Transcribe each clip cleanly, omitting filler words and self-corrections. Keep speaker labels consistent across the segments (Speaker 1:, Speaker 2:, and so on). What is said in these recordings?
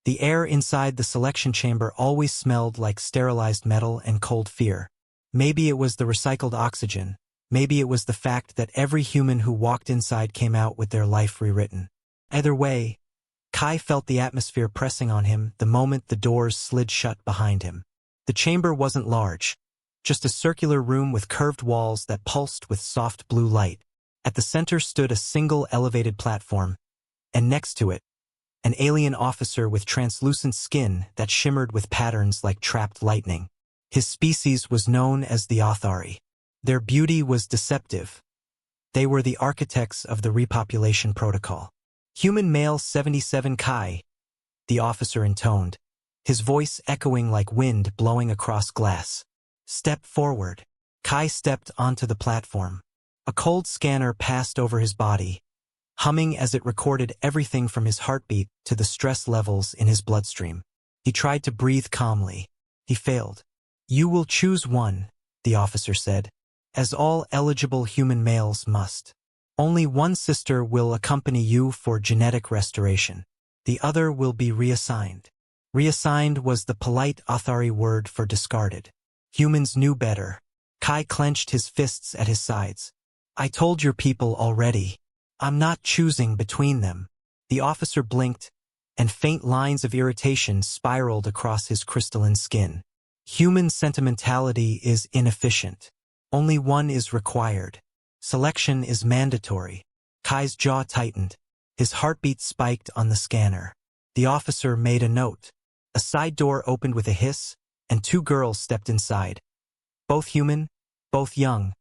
Speaker 1: The air inside the selection chamber always smelled like sterilized metal and cold fear. Maybe it was the recycled oxygen. Maybe it was the fact that every human who walked inside came out with their life rewritten. Either way, Kai felt the atmosphere pressing on him the moment the doors slid shut behind him. The chamber wasn't large, just a circular room with curved walls that pulsed with soft blue light. At the center stood a single elevated platform, and next to it, an alien officer with translucent skin that shimmered with patterns like trapped lightning. His species was known as the Authari. Their beauty was deceptive. They were the architects of the repopulation protocol. Human male 77 Kai, the officer intoned, his voice echoing like wind blowing across glass. Step forward. Kai stepped onto the platform. A cold scanner passed over his body, humming as it recorded everything from his heartbeat to the stress levels in his bloodstream. He tried to breathe calmly. He failed. You will choose one, the officer said, as all eligible human males must. Only one sister will accompany you for genetic restoration. The other will be reassigned. Reassigned was the polite Authari word for discarded. Humans knew better. Kai clenched his fists at his sides. I told your people already. I'm not choosing between them. The officer blinked, and faint lines of irritation spiraled across his crystalline skin. Human sentimentality is inefficient. Only one is required. Selection is mandatory. Kai's jaw tightened. His heartbeat spiked on the scanner. The officer made a note. A side door opened with a hiss, and two girls stepped inside. Both human, both young,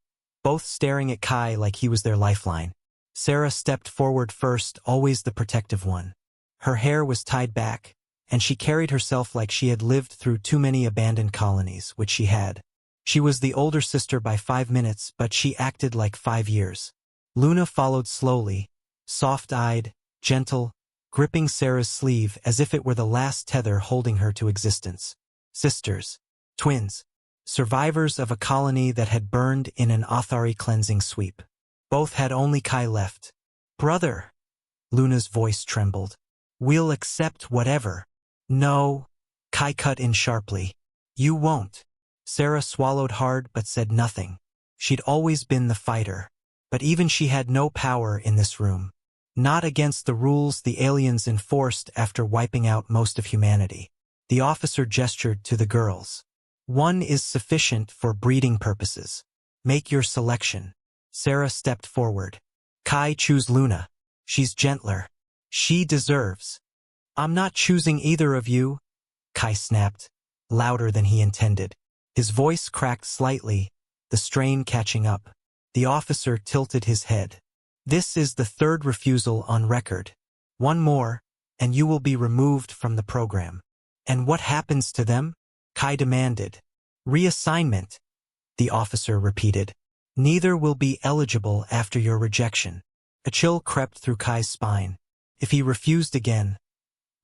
Speaker 1: both staring at Kai like he was their lifeline. Sarah stepped forward first, always the protective one. Her hair was tied back, and she carried herself like she had lived through too many abandoned colonies, which she had. She was the older sister by 5 minutes, but she acted like 5 years. Luna followed slowly, soft-eyed, gentle, gripping Sarah's sleeve as if it were the last tether holding her to existence. Sisters. Twins. Survivors of a colony that had burned in an Authari cleansing sweep. Both had only Kai left. Brother. Luna's voice trembled. We'll accept whatever. No. Kai cut in sharply. You won't. Sarah swallowed hard but said nothing. She'd always been the fighter. But even she had no power in this room. Not against the rules the aliens enforced after wiping out most of humanity. The officer gestured to the girls. One is sufficient for breeding purposes. Make your selection. Sarah stepped forward. Kai, choose Luna. She's gentler. She deserves. I'm not choosing either of you, Kai snapped, louder than he intended. His voice cracked slightly, the strain catching up. The officer tilted his head. This is the third refusal on record. One more, and you will be removed from the program. And what happens to them? Kai demanded. Reassignment, the officer repeated. Neither will be eligible after your rejection. A chill crept through Kai's spine. If he refused again,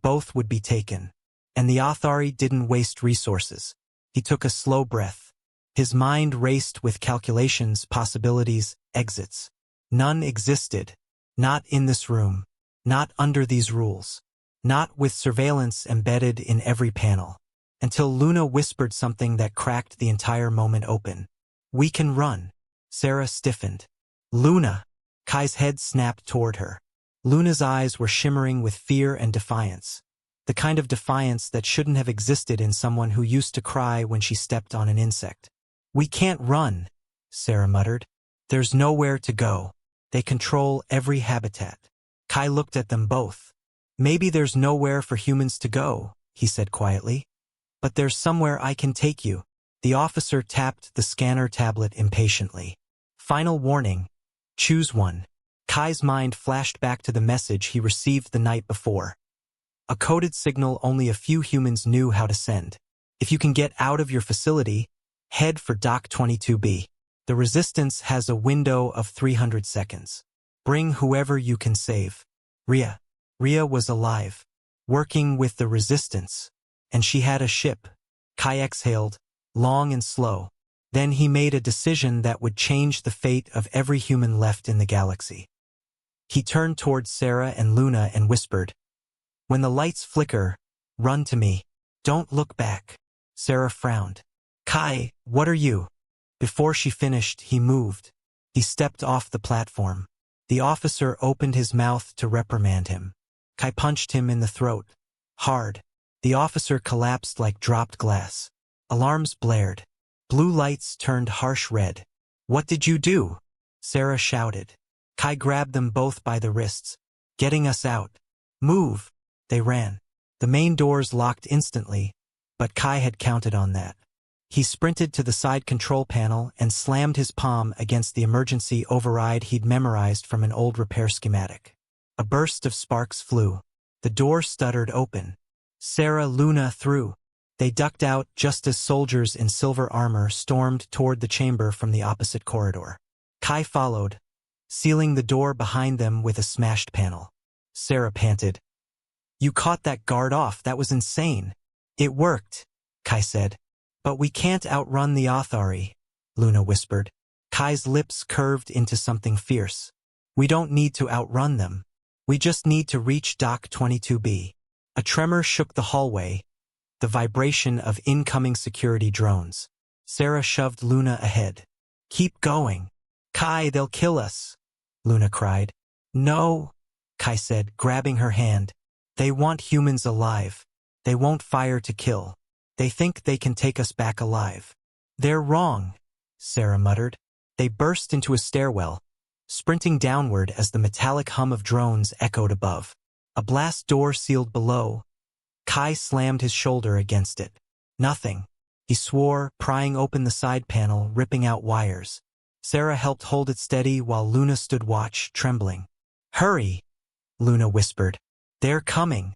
Speaker 1: both would be taken. And the Authari didn't waste resources. He took a slow breath. His mind raced with calculations, possibilities, exits. None existed. Not in this room. Not under these rules. Not with surveillance embedded in every panel. Until Luna whispered something that cracked the entire moment open. We can run. Sarah stiffened. Luna! Kai's head snapped toward her. Luna's eyes were shimmering with fear and defiance. The kind of defiance that shouldn't have existed in someone who used to cry when she stepped on an insect. We can't run, Sarah muttered. There's nowhere to go. They control every habitat. Kai looked at them both. Maybe there's nowhere for humans to go, he said quietly. But there's somewhere I can take you. The officer tapped the scanner tablet impatiently. Final warning. Choose one. Kai's mind flashed back to the message he received the night before. A coded signal only a few humans knew how to send. If you can get out of your facility, head for Dock 22B. The Resistance has a window of 300 seconds. Bring whoever you can save. Rhea. Rhea was alive, working with the Resistance, and she had a ship. Kai exhaled, long and slow. Then he made a decision that would change the fate of every human left in the galaxy. He turned towards Sarah and Luna and whispered, When the lights flicker, Run to me. Don't look back. Sarah frowned. Kai, what are you? Before she finished, he moved. He stepped off the platform. The officer opened his mouth to reprimand him. Kai punched him in the throat. Hard. The officer collapsed like dropped glass. Alarms blared. Blue lights turned harsh red. What did you do? Sarah shouted. Kai grabbed them both by the wrists. Getting us out. Move. They ran. The main doors locked instantly, but Kai had counted on that. He sprinted to the side control panel and slammed his palm against the emergency override he'd memorized from an old repair schematic. A burst of sparks flew. The door stuttered open. Sarah, Luna through. They ducked out just as soldiers in silver armor stormed toward the chamber from the opposite corridor. Kai followed, sealing the door behind them with a smashed panel. Sarah panted. You caught that guard off, that was insane. It worked, Kai said. But we can't outrun the Authari, Luna whispered. Kai's lips curved into something fierce. We don't need to outrun them. We just need to reach Dock 22B. A tremor shook the hallway, the vibration of incoming security drones. Sarah shoved Luna ahead. Keep going. Kai, they'll kill us, Luna cried. No, Kai said, grabbing her hand. They want humans alive. They won't fire to kill. They think they can take us back alive. They're wrong, Sarah muttered. They burst into a stairwell, sprinting downward as the metallic hum of drones echoed above. A blast door sealed below. Kai slammed his shoulder against it. Nothing, he swore, prying open the side panel, ripping out wires. Sarah helped hold it steady while Luna stood watch, trembling. Hurry, Luna whispered. They're coming.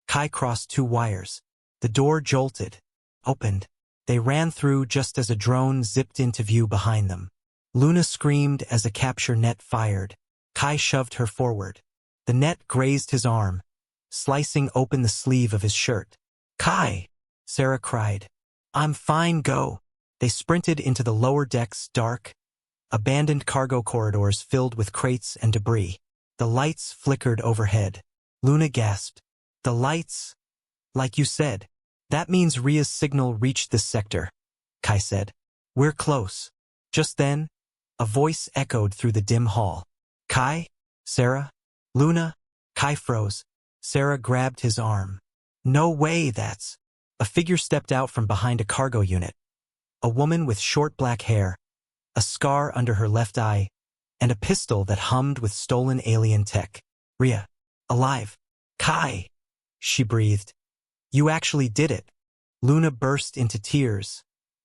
Speaker 1: Kai crossed two wires. The door jolted, opened. They ran through just as a drone zipped into view behind them. Luna screamed as a capture net fired. Kai shoved her forward. The net grazed his arm, slicing open the sleeve of his shirt. Kai, Sarah cried. I'm fine, go. They sprinted into the lower deck's dark, abandoned cargo corridors filled with crates and debris. The lights flickered overhead. Luna gasped. The lights? Like you said. That means Ria's signal reached this sector, Kai said. We're close. Just then, a voice echoed through the dim hall. Kai? Sarah? Luna? Kai froze. Sarah grabbed his arm. No way, that's... A figure stepped out from behind a cargo unit. A woman with short black hair, a scar under her left eye, and a pistol that hummed with stolen alien tech. Ria. Alive. Kai. She breathed. You actually did it. Luna burst into tears,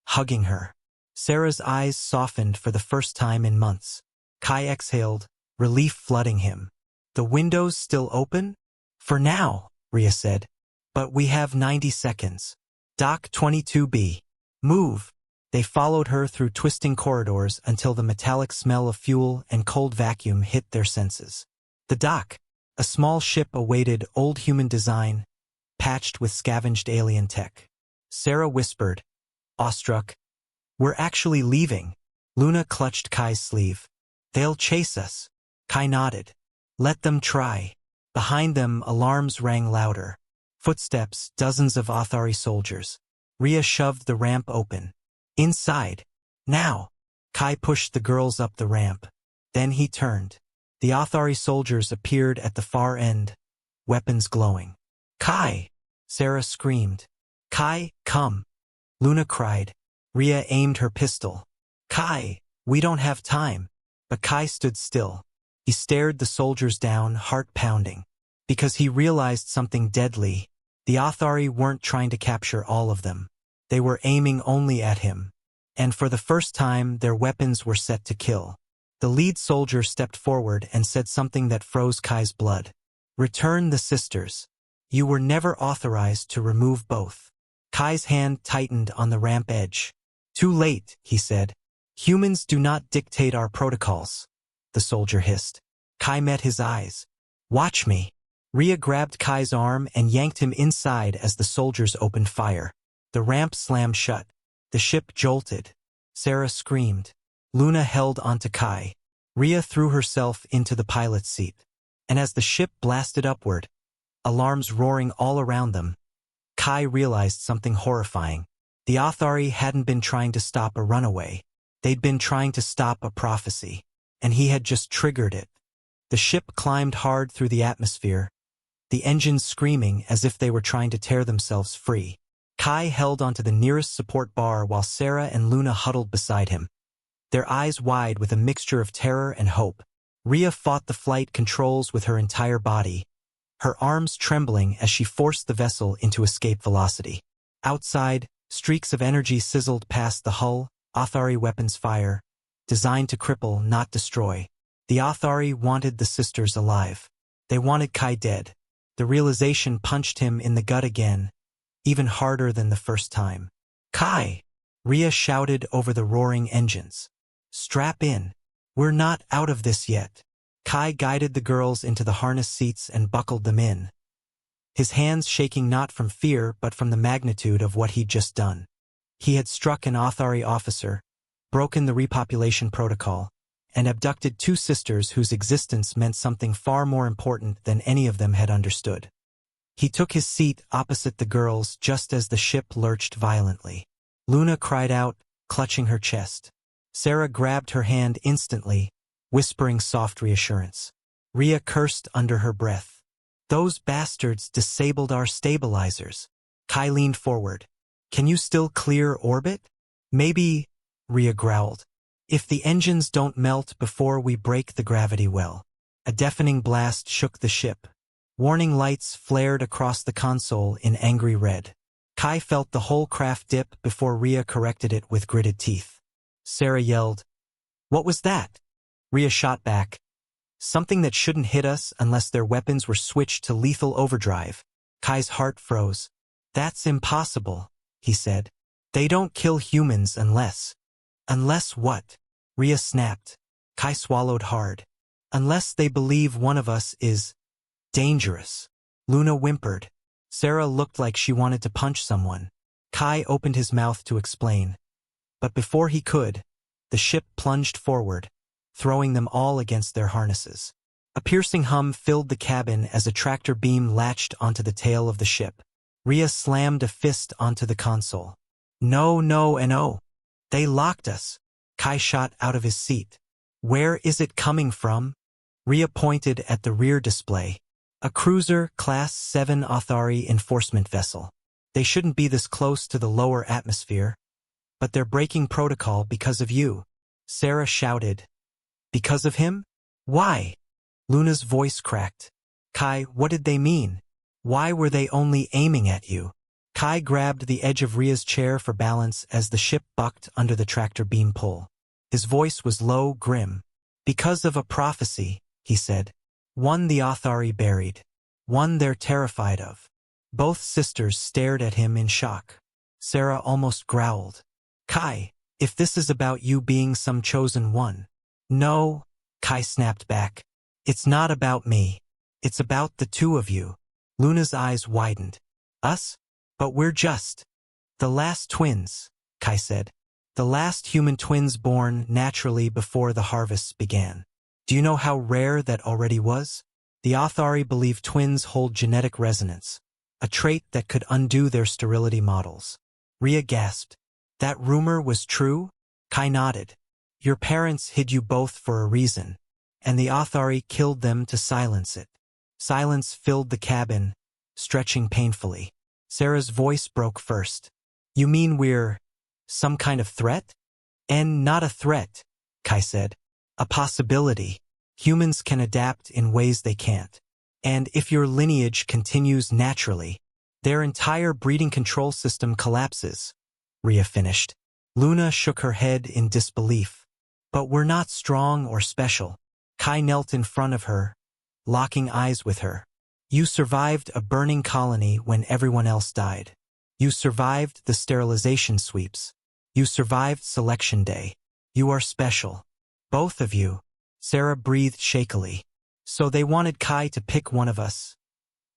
Speaker 1: hugging her. Sarah's eyes softened for the first time in months. Kai exhaled, relief flooding him. The window's still open? For now, Ria said. But we have 90 seconds. Dock 22B. Move. They followed her through twisting corridors until the metallic smell of fuel and cold vacuum hit their senses. The dock, a small ship awaited, old human design, patched with scavenged alien tech. Sarah whispered, awestruck. We're actually leaving. Luna clutched Kai's sleeve. They'll chase us. Kai nodded. Let them try. Behind them, alarms rang louder. Footsteps, dozens of Authari soldiers. Ria shoved the ramp open. Inside. Now. Kai pushed the girls up the ramp. Then he turned. The Authari soldiers appeared at the far end, weapons glowing. Kai! Sarah screamed. Kai, come! Luna cried. Ria aimed her pistol. Kai, we don't have time. But Kai stood still. He stared the soldiers down, heart pounding. Because he realized something deadly. The Authari weren't trying to capture all of them. They were aiming only at him. And for the first time, their weapons were set to kill. The lead soldier stepped forward and said something that froze Kai's blood. Return the sisters. You were never authorized to remove both. Kai's hand tightened on the ramp edge. Too late, he said. Humans do not dictate our protocols. The soldier hissed. Kai met his eyes. Watch me. Ria grabbed Kai's arm and yanked him inside as the soldiers opened fire. The ramp slammed shut. The ship jolted. Sarah screamed. Luna held onto Kai. Ria threw herself into the pilot's seat. And as the ship blasted upward, alarms roaring all around them, Kai realized something horrifying. The Athari hadn't been trying to stop a runaway. They'd been trying to stop a prophecy. And he had just triggered it. The ship climbed hard through the atmosphere, the engines screaming as if they were trying to tear themselves free. Kai held onto the nearest support bar while Sarah and Luna huddled beside him, their eyes wide with a mixture of terror and hope. Rhea fought the flight controls with her entire body, her arms trembling as she forced the vessel into escape velocity. Outside, streaks of energy sizzled past the hull, Athari weapons fire, designed to cripple, not destroy. The Athari wanted the sisters alive. They wanted Kai dead. The realization punched him in the gut again, even harder than the first time. Kai! Rhea shouted over the roaring engines. Strap in. We're not out of this yet. Kai guided the girls into the harness seats and buckled them in, his hands shaking not from fear but from the magnitude of what he'd just done. He had struck an Athari officer, broken the repopulation protocol, and abducted two sisters whose existence meant something far more important than any of them had understood. He took his seat opposite the girls just as the ship lurched violently. Luna cried out, clutching her chest. Sarah grabbed her hand instantly, whispering soft reassurance. Rhea cursed under her breath. Those bastards disabled our stabilizers. Kai leaned forward. Can you still clear orbit? Maybe, Rhea growled. If the engines don't melt before we break the gravity well. A deafening blast shook the ship. Warning lights flared across the console in angry red. Kai felt the whole craft dip before Rhea corrected it with gritted teeth. Sarah yelled, "What was that?" Rhea shot back. Something that shouldn't hit us unless their weapons were switched to lethal overdrive. Kai's heart froze. That's impossible, he said. They don't kill humans unless... Unless what? Rhea snapped. Kai swallowed hard. Unless they believe one of us is... dangerous. Luna whimpered. Sarah looked like she wanted to punch someone. Kai opened his mouth to explain. But before he could, the ship plunged forward, throwing them all against their harnesses. A piercing hum filled the cabin as a tractor beam latched onto the tail of the ship. Rhea slammed a fist onto the console. No, no, and oh. They locked us. Kai shot out of his seat. Where is it coming from? Rhea pointed at the rear display. A cruiser, Class 7 Athari enforcement vessel. They shouldn't be this close to the lower atmosphere. But they're breaking protocol because of you. Sarah shouted. Because of him? Why? Luna's voice cracked. Kai, what did they mean? Why were they only aiming at you? Kai grabbed the edge of Rhea's chair for balance as the ship bucked under the tractor beam pull. His voice was low, grim. Because of a prophecy, he said. One the Athari buried. One they're terrified of. Both sisters stared at him in shock. Sarah almost growled. Kai, if this is about you being some chosen one. No, Kai snapped back. It's not about me. It's about the two of you. Luna's eyes widened. Us? But we're just the last twins, Kai said. The last human twins born naturally before the harvests began. Do you know how rare that already was? The Athari believe twins hold genetic resonance, a trait that could undo their sterility models. Rhea gasped. That rumor was true? Kai nodded. Your parents hid you both for a reason, and the Athari killed them to silence it. Silence filled the cabin, stretching painfully. Sarah's voice broke first. You mean we're some kind of threat? And not a threat, Kai said. A possibility. Humans can adapt in ways they can't. And if your lineage continues naturally, their entire breeding control system collapses, Rhea finished. Luna shook her head in disbelief. But we're not strong or special. Kai knelt in front of her, locking eyes with her. You survived a burning colony when everyone else died. You survived the sterilization sweeps. You survived selection day. You are special. Both of you. Sarah breathed shakily. So they wanted Kai to pick one of us?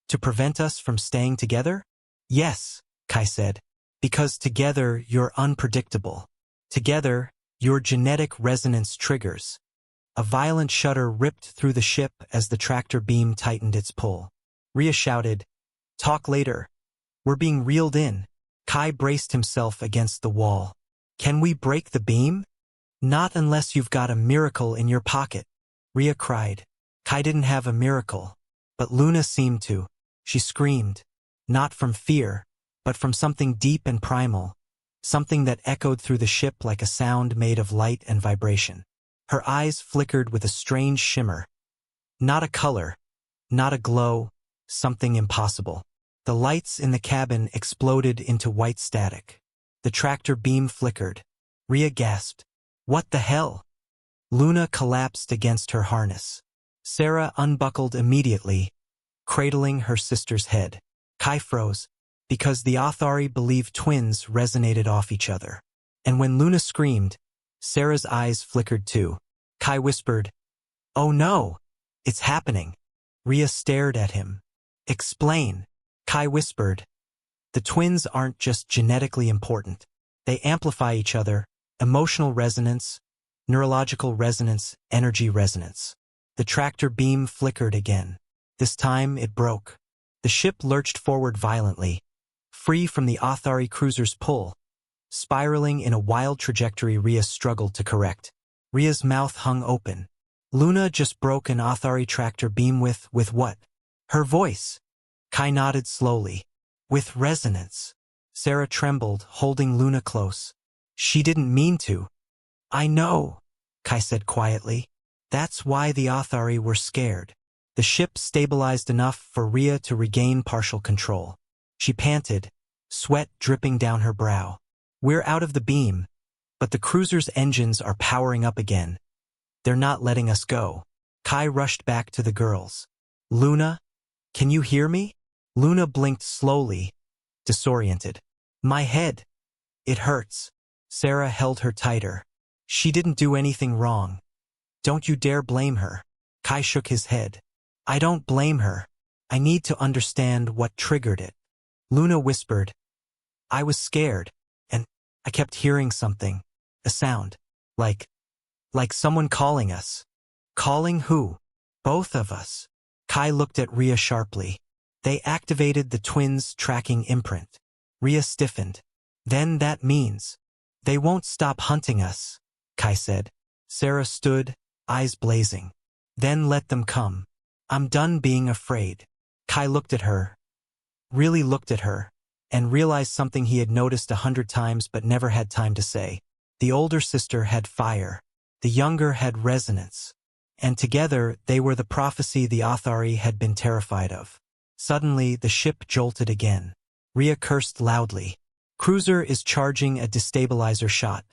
Speaker 1: To prevent us from staying together? Yes, Kai said. Because together you're unpredictable. Together, your genetic resonance triggers. A violent shudder ripped through the ship as the tractor beam tightened its pull. Rhea shouted, Talk later. We're being reeled in. Kai braced himself against the wall. Can we break the beam? Not unless you've got a miracle in your pocket, Rhea cried. Kai didn't have a miracle, but Luna seemed to. She screamed, not from fear, but from something deep and primal, something that echoed through the ship like a sound made of light and vibration. Her eyes flickered with a strange shimmer. Not a color, not a glow, something impossible. The lights in the cabin exploded into white static. The tractor beam flickered. Rhea gasped. What the hell? Luna collapsed against her harness. Sarah unbuckled immediately, cradling her sister's head. Kai froze, because the Athari believed twins resonated off each other. And when Luna screamed, Sarah's eyes flickered too. Kai whispered, "Oh no! It's happening." Rhea stared at him. "Explain." Kai whispered, "The twins aren't just genetically important. They amplify each other, emotional resonance, neurological resonance, energy resonance." The tractor beam flickered again. This time it broke. The ship lurched forward violently, free from the Athari cruiser's pull, spiraling in a wild trajectory Rhea struggled to correct. Rhea's mouth hung open. Luna just broke an Athari tractor beam with what? Her voice. Kai nodded slowly. With resonance. Sarah trembled, holding Luna close. She didn't mean to. "I know," Kai said quietly. "That's why the Athari were scared." The ship stabilized enough for Rhea to regain partial control. She panted, sweat dripping down her brow. "We're out of the beam, but the cruiser's engines are powering up again. They're not letting us go." Kai rushed back to the girls. "Luna, can you hear me?" Luna blinked slowly, disoriented. "My head. It hurts." Sarah held her tighter. "She didn't do anything wrong. Don't you dare blame her." Kai shook his head. "I don't blame her. I need to understand what triggered it." Luna whispered, "I was scared, and I kept hearing something, a sound, like someone calling us." "Calling who?" "Both of us." Kai looked at Rhea sharply. "They activated the twins' tracking imprint." Rhea stiffened. "Then that means they won't stop hunting us," Kai said. Sarah stood, eyes blazing. "Then let them come. I'm done being afraid." Kai looked at her, really looked at her, and realized something he had noticed 100 times but never had time to say. The older sister had fire. The younger had resonance. And together they were the prophecy the Athari had been terrified of. Suddenly the ship jolted again. Rhea cursed loudly. "Cruiser is charging a destabilizer shot.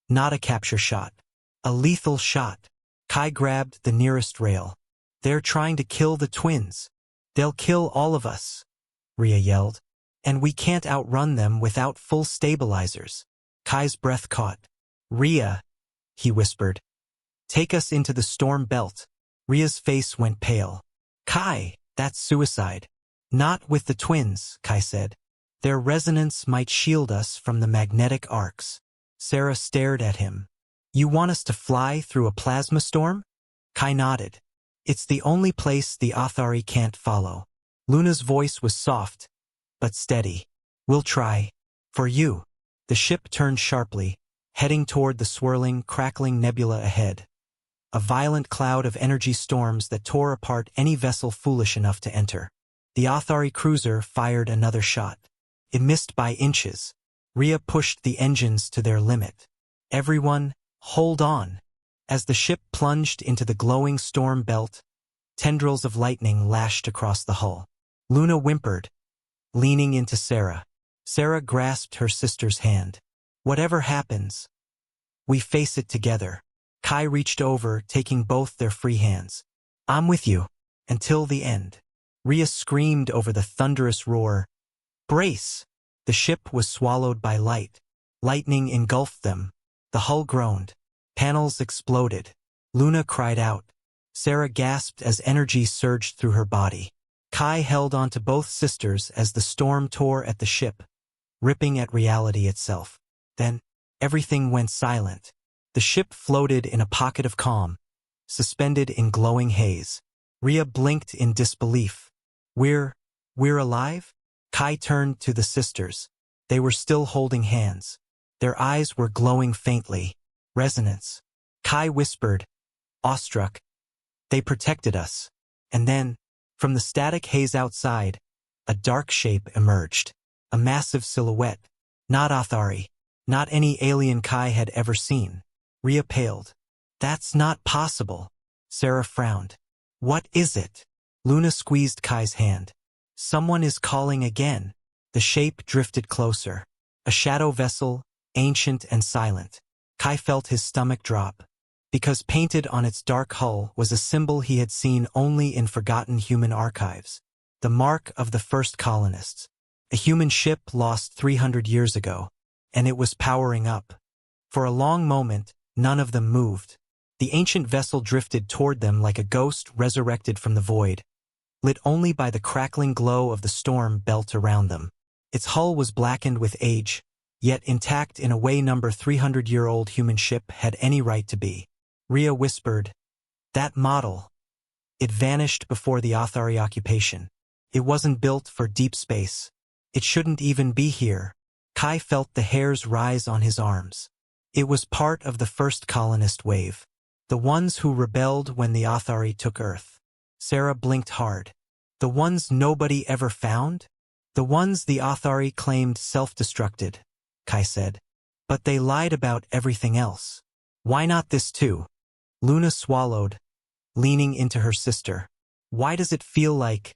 Speaker 1: Not a capture shot. A lethal shot." Kai grabbed the nearest rail. "They're trying to kill the twins. They'll kill all of us," Rhea yelled. "And we can't outrun them without full stabilizers." Kai's breath caught. "Rhea," he whispered. "Take us into the storm belt." Rhea's face went pale. "Kai, that's suicide." "Not with the twins," Kai said. "Their resonance might shield us from the magnetic arcs." Sarah stared at him. "You want us to fly through a plasma storm?" Kai nodded. "It's the only place the Athari can't follow." Luna's voice was soft, but steady. "We'll try. For you." The ship turned sharply, heading toward the swirling, crackling nebula ahead. A violent cloud of energy storms that tore apart any vessel foolish enough to enter. The Athari cruiser fired another shot. It missed by inches. Rhea pushed the engines to their limit. "Everyone, hold on." As the ship plunged into the glowing storm belt, tendrils of lightning lashed across the hull. Luna whimpered, leaning into Sarah. Sarah grasped her sister's hand. "Whatever happens, we face it together." Kai reached over, taking both their free hands. "I'm with you. Until the end." Rhea screamed over the thunderous roar. "Brace!" The ship was swallowed by light. Lightning engulfed them. The hull groaned. Panels exploded. Luna cried out. Sarah gasped as energy surged through her body. Kai held onto both sisters as the storm tore at the ship, ripping at reality itself. Then, everything went silent. The ship floated in a pocket of calm, suspended in glowing haze. Rhea blinked in disbelief. We're alive?" Kai turned to the sisters. They were still holding hands. Their eyes were glowing faintly. Resonance. Kai whispered, awestruck. They protected us. And then, from the static haze outside, a dark shape emerged. A massive silhouette. Not Athari. Not any alien Kai had ever seen. Rhea paled. That's not possible. Sarah frowned. What is it? Luna squeezed Kai's hand. Someone is calling again. The shape drifted closer. A shadow vessel, ancient and silent. Kai felt his stomach drop. Because painted on its dark hull was a symbol he had seen only in forgotten human archives. The mark of the first colonists. A human ship lost 300 years ago. And it was powering up. For a long moment, none of them moved. The ancient vessel drifted toward them like a ghost resurrected from the void, lit only by the crackling glow of the storm belt around them. Its hull was blackened with age, yet intact in a way no 300-year-old human ship had any right to be. Rhea whispered, that model. It vanished before the Athari occupation. It wasn't built for deep space. It shouldn't even be here. Kai felt the hairs rise on his arms. It was part of the first colonist wave. The ones who rebelled when the Athari took Earth. Sarah blinked hard. The ones nobody ever found? The ones the Athari claimed self-destructed, Kai said. But they lied about everything else. Why not this too? Luna swallowed, leaning into her sister. Why does it feel like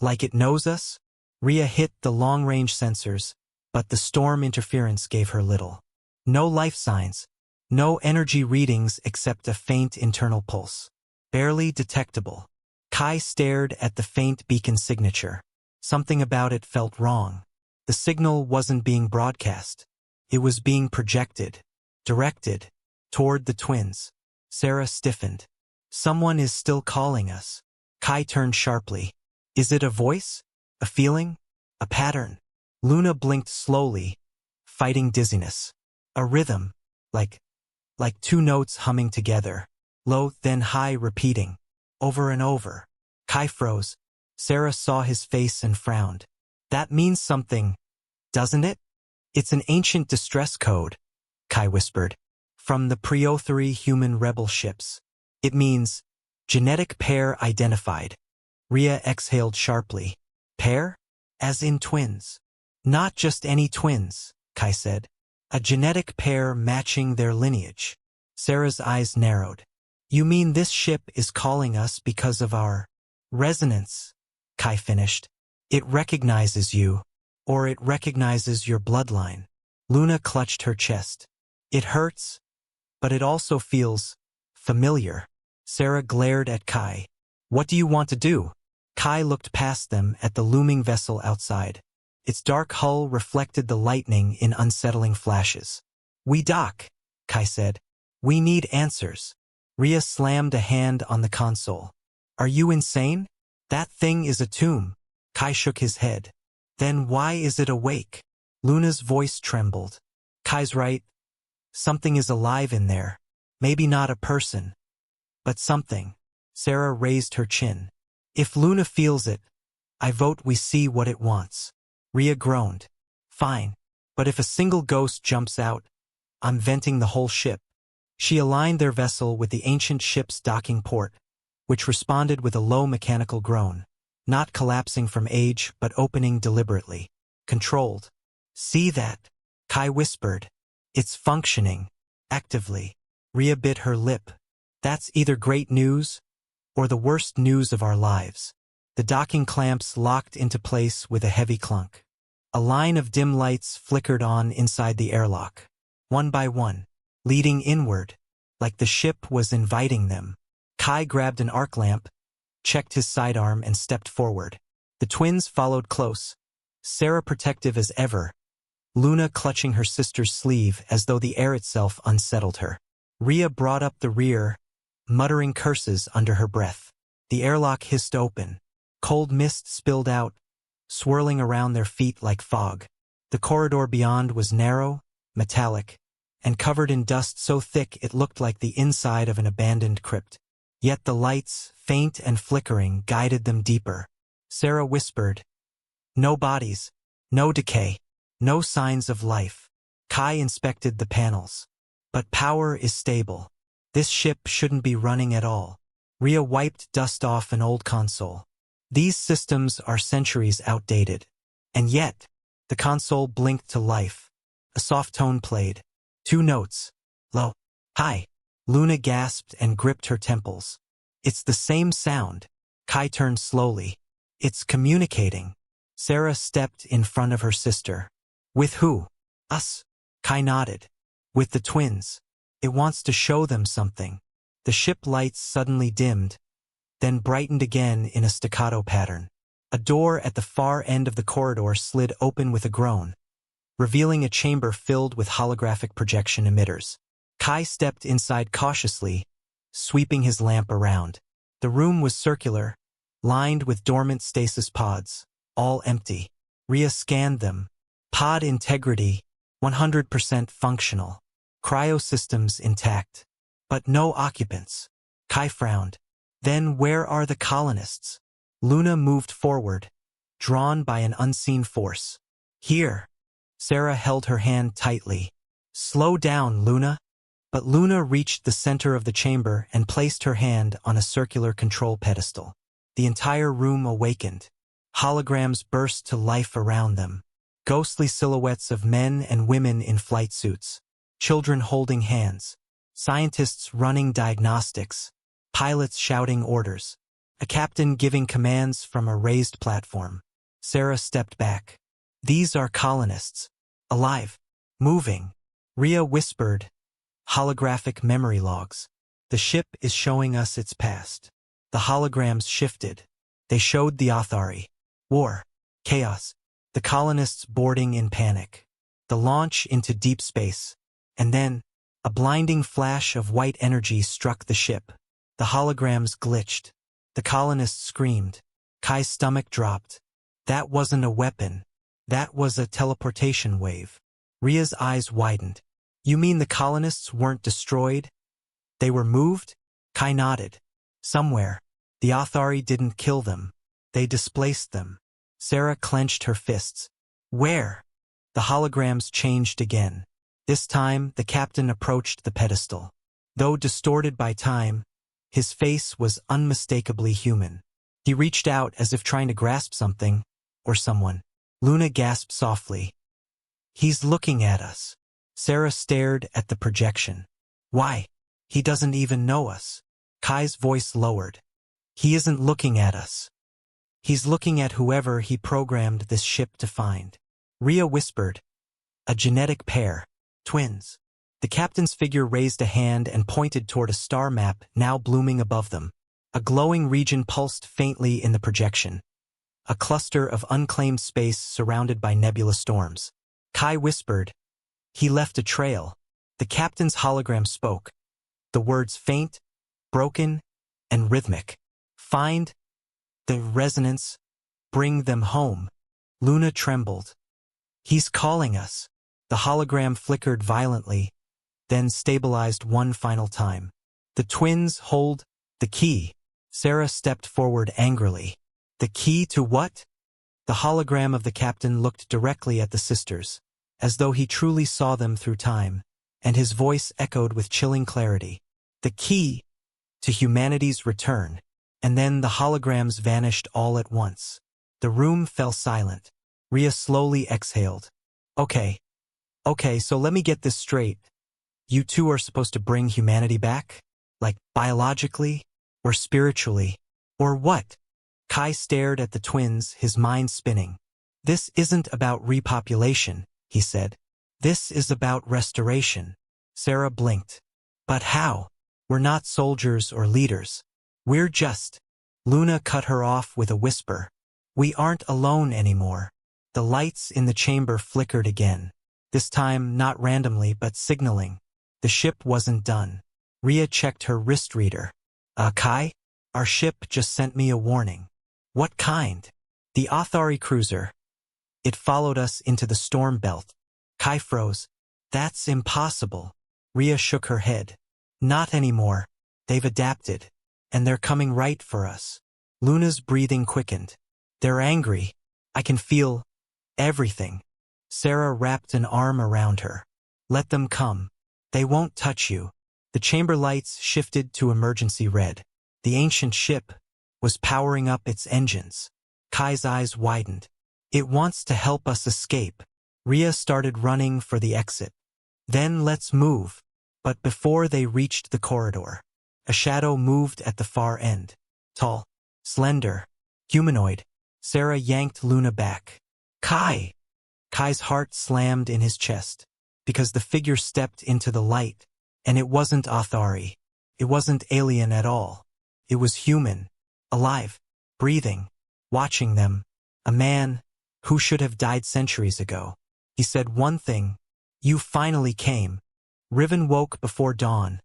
Speaker 1: it knows us? Rhea hit the long-range sensors, but the storm interference gave her little. No life signs. No energy readings except a faint internal pulse. Barely detectable. Kai stared at the faint beacon signature. Something about it felt wrong. The signal wasn't being broadcast. It was being projected. Directed. Toward the twins. Sarah stiffened. Someone is still calling us. Kai turned sharply. Is it a voice? A feeling? A pattern? Luna blinked slowly, fighting dizziness. A rhythm. Like two notes humming together. Low, then high, repeating. Over and over. Kai froze. Sarah saw his face and frowned. That means something, doesn't it? It's an ancient distress code, Kai whispered. From the Preothary human rebel ships. It means, genetic pair identified. Rhea exhaled sharply. Pair? As in twins. Not just any twins, Kai said. A genetic pair matching their lineage. Sarah's eyes narrowed. You mean this ship is calling us because of our resonance? Kai finished. It recognizes you. Or it recognizes your bloodline. Luna clutched her chest. It hurts, but it also feels familiar. Sarah glared at Kai. What do you want to do? Kai looked past them at the looming vessel outside. Its dark hull reflected the lightning in unsettling flashes. We dock, Kai said. We need answers. Rhea slammed a hand on the console. Are you insane? That thing is a tomb. Kai shook his head. Then why is it awake? Luna's voice trembled. Kai's right. Something is alive in there. Maybe not a person, but something. Sarah raised her chin. If Luna feels it, I vote we see what it wants. Rhea groaned. Fine, but if a single ghost jumps out, I'm venting the whole ship. She aligned their vessel with the ancient ship's docking port, which responded with a low mechanical groan, not collapsing from age but opening deliberately. Controlled. See that? Kai whispered. It's functioning. Actively. Rhea bit her lip. That's either great news or the worst news of our lives. The docking clamps locked into place with a heavy clunk. A line of dim lights flickered on inside the airlock. One by one. Leading inward. Like the ship was inviting them. Kai grabbed an arc lamp, checked his sidearm and stepped forward. The twins followed close. Sarah protective as ever. Luna clutching her sister's sleeve as though the air itself unsettled her. Rhea brought up the rear, muttering curses under her breath. The airlock hissed open. Cold mist spilled out, swirling around their feet like fog. The corridor beyond was narrow, metallic, and covered in dust so thick it looked like the inside of an abandoned crypt. Yet the lights, faint and flickering, guided them deeper. Sarah whispered, No bodies, no decay, no signs of life. Kai inspected the panels. But power is stable. This ship shouldn't be running at all. Rhea wiped dust off an old console. These systems are centuries outdated. And yet, the console blinked to life. A soft tone played. 2 notes. Low. High. Luna gasped and gripped her temples. It's the same sound. Kai turned slowly. It's communicating. Sarah stepped in front of her sister. With who? Us. Kai nodded. With the twins. It wants to show them something. The ship lights suddenly dimmed, then brightened again in a staccato pattern. A door at the far end of the corridor slid open with a groan, revealing a chamber filled with holographic projection emitters. Kai stepped inside cautiously, sweeping his lamp around. The room was circular, lined with dormant stasis pods, all empty. Rhea scanned them. Pod integrity, 100% functional. Cryosystems intact. But no occupants. Kai frowned. Then where are the colonists? Luna moved forward, drawn by an unseen force. Here. Sarah held her hand tightly. Slow down, Luna. But Luna reached the center of the chamber and placed her hand on a circular control pedestal. The entire room awakened. Holograms burst to life around them. Ghostly silhouettes of men and women in flight suits. Children holding hands. Scientists running diagnostics. Pilots shouting orders. A captain giving commands from a raised platform. Sarah stepped back. These are colonists. Alive. Moving. Rhea whispered. Holographic memory logs. The ship is showing us its past. The holograms shifted. They showed the Athari. War. Chaos. The colonists boarding in panic. The launch into deep space. And then, a blinding flash of white energy struck the ship. The holograms glitched. The colonists screamed. Kai's stomach dropped. That wasn't a weapon. That was a teleportation wave. Rhea's eyes widened. You mean the colonists weren't destroyed? They were moved? Kai nodded. Somewhere. The Athari didn't kill them. They displaced them. Sarah clenched her fists. Where? The holograms changed again. This time, the captain approached the pedestal. Though distorted by time, his face was unmistakably human. He reached out as if trying to grasp something, or someone. Luna gasped softly. He's looking at us. Sarah stared at the projection. Why? He doesn't even know us. Kai's voice lowered. He isn't looking at us. He's looking at whoever he programmed this ship to find. Rhea whispered. A genetic pair. Twins. The captain's figure raised a hand and pointed toward a star map now blooming above them. A glowing region pulsed faintly in the projection. A cluster of unclaimed space surrounded by nebula storms. Kai whispered. He left a trail. The captain's hologram spoke. The words faint, broken, and rhythmic. Find the resonance. Bring them home. Luna trembled. He's calling us. The hologram flickered violently, then stabilized one final time. The twins hold the key. Sarah stepped forward angrily. The key to what? The hologram of the captain looked directly at the sisters, as though he truly saw them through time, and his voice echoed with chilling clarity. The key to humanity's return. And then the holograms vanished all at once. The room fell silent. Rhea slowly exhaled. Okay, so let me get this straight. You two are supposed to bring humanity back? Like, biologically? Or spiritually? Or what? Kai stared at the twins, his mind spinning. This isn't about repopulation, he said. This is about restoration. Sarah blinked. But how? We're not soldiers or leaders. We're just... Luna cut her off with a whisper. We aren't alone anymore. The lights in the chamber flickered again. This time not randomly but signaling. The ship wasn't done. Rhea checked her wrist reader. Kai? Our ship just sent me a warning. What kind? The Athari cruiser. It followed us into the storm belt. Kai froze. That's impossible. Rhea shook her head. Not anymore. They've adapted. And they're coming right for us. Luna's breathing quickened. They're angry. I can feel everything. Sarah wrapped an arm around her. Let them come. They won't touch you. The chamber lights shifted to emergency red. The ancient ship was powering up its engines. Kai's eyes widened. It wants to help us escape. Rhea started running for the exit. Then let's move. But before they reached the corridor, a shadow moved at the far end. Tall, slender, humanoid. Sarah yanked Luna back. Kai! Kai's heart slammed in his chest, because the figure stepped into the light, and it wasn't Athari. It wasn't alien at all. It was human, alive, breathing, watching them. A man who should have died centuries ago. He said one thing. You finally came. Riven woke before dawn,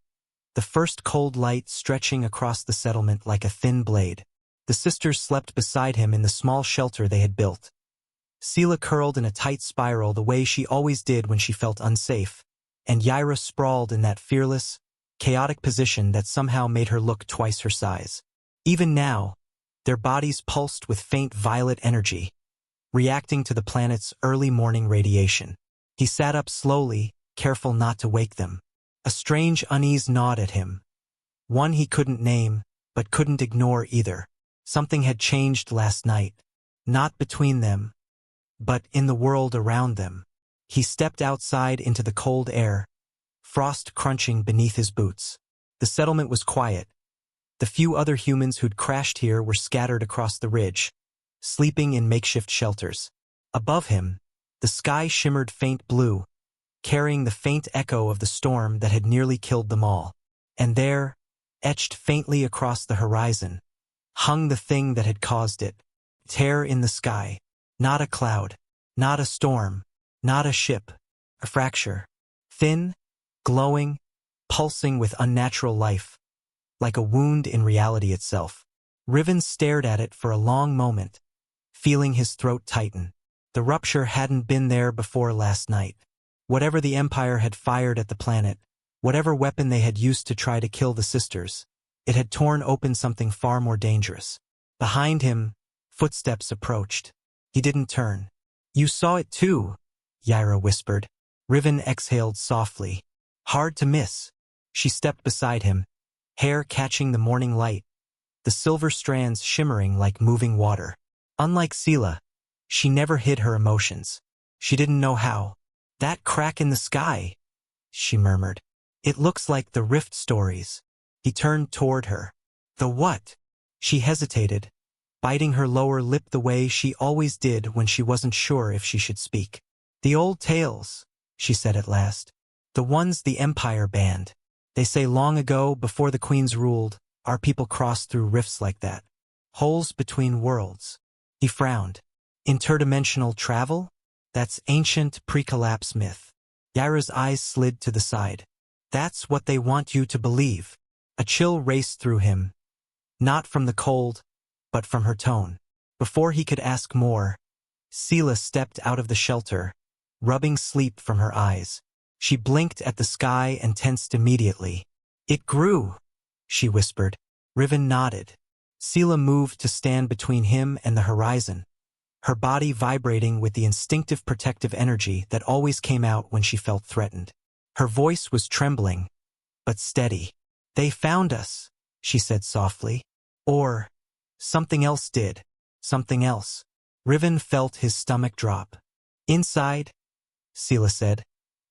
Speaker 1: the first cold light stretching across the settlement like a thin blade. The sisters slept beside him in the small shelter they had built. Sela curled in a tight spiral the way she always did when she felt unsafe, and Yaira sprawled in that fearless, chaotic position that somehow made her look twice her size. Even now, their bodies pulsed with faint violet energy, reacting to the planet's early morning radiation. He sat up slowly, careful not to wake them. A strange unease gnawed at him. One he couldn't name, but couldn't ignore either. Something had changed last night. Not between them, but in the world around them. He stepped outside into the cold air, frost crunching beneath his boots. The settlement was quiet. The few other humans who'd crashed here were scattered across the ridge, sleeping in makeshift shelters. Above him, the sky shimmered faint blue, carrying the faint echo of the storm that had nearly killed them all. And there, etched faintly across the horizon, hung the thing that had caused it. Tear in the sky. Not a cloud. Not a storm. Not a ship. A fracture. Thin, glowing, pulsing with unnatural life. Like a wound in reality itself. Riven stared at it for a long moment, feeling his throat tighten. The rupture hadn't been there before last night. Whatever the Empire had fired at the planet, whatever weapon they had used to try to kill the sisters, it had torn open something far more dangerous. Behind him, footsteps approached. He didn't turn. You saw it too, Yaira whispered. Riven exhaled softly. Hard to miss. She stepped beside him, hair catching the morning light, the silver strands shimmering like moving water. Unlike Sela, she never hid her emotions. She didn't know how. That crack in the sky, she murmured. It looks like the rift stories. He turned toward her. The what? She hesitated, biting her lower lip the way she always did when she wasn't sure if she should speak. The old tales, she said at last. The ones the Empire banned. They say long ago, before the queens ruled, our people crossed through rifts like that. Holes between worlds. He frowned. Interdimensional travel? That's ancient pre-collapse myth. Yaira's eyes slid to the side. That's what they want you to believe. A chill raced through him. Not from the cold, but from her tone. Before he could ask more, Sela stepped out of the shelter, rubbing sleep from her eyes. She blinked at the sky and tensed immediately. It grew, she whispered. Riven nodded. Sela moved to stand between him and the horizon, her body vibrating with the instinctive protective energy that always came out when she felt threatened. Her voice was trembling, but steady. They found us, she said softly. Or, something else did. Something else. Riven felt his stomach drop. Inside, Sela said,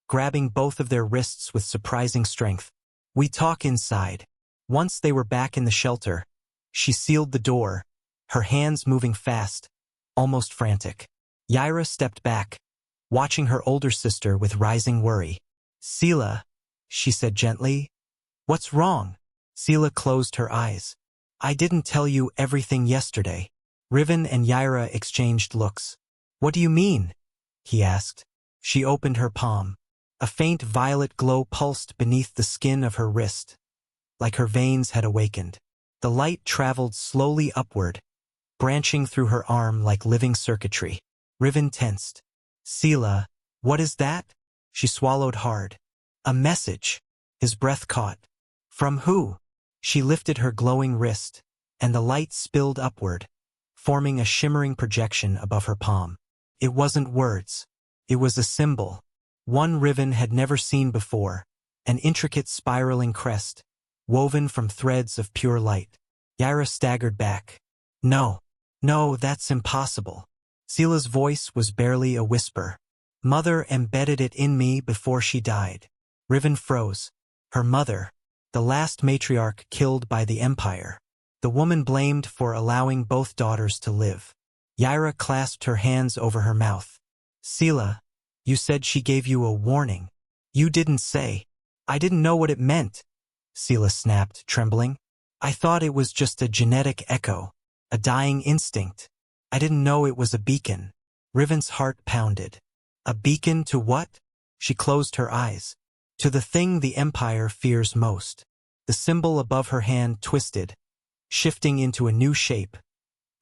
Speaker 1: grabbing both of their wrists with surprising strength. We talk inside. Once they were back in the shelter, she sealed the door, her hands moving fast, almost frantic. Yaira stepped back, watching her older sister with rising worry. Sela, she said gently. What's wrong? Sela closed her eyes. I didn't tell you everything yesterday. Riven and Yaira exchanged looks. What do you mean? He asked. She opened her palm. A faint violet glow pulsed beneath the skin of her wrist, like her veins had awakened. The light traveled slowly upward, branching through her arm like living circuitry. Riven tensed. Sela, what is that? She swallowed hard. A message. His breath caught. From who? She lifted her glowing wrist, and the light spilled upward, forming a shimmering projection above her palm. It wasn't words. It was a symbol. One Riven had never seen before, an intricate spiraling crest, woven from threads of pure light. Yaira staggered back. No, no, that's impossible. Sela's voice was barely a whisper. Mother embedded it in me before she died. Riven froze. Her mother, the last matriarch killed by the Empire. The woman blamed for allowing both daughters to live. Yaira clasped her hands over her mouth. Sela, you said she gave you a warning. You didn't say. I didn't know what it meant. Sela snapped, trembling. I thought it was just a genetic echo, a dying instinct. I didn't know it was a beacon. Riven's heart pounded. A beacon to what? She closed her eyes. To the thing the Empire fears most. The symbol above her hand twisted, shifting into a new shape,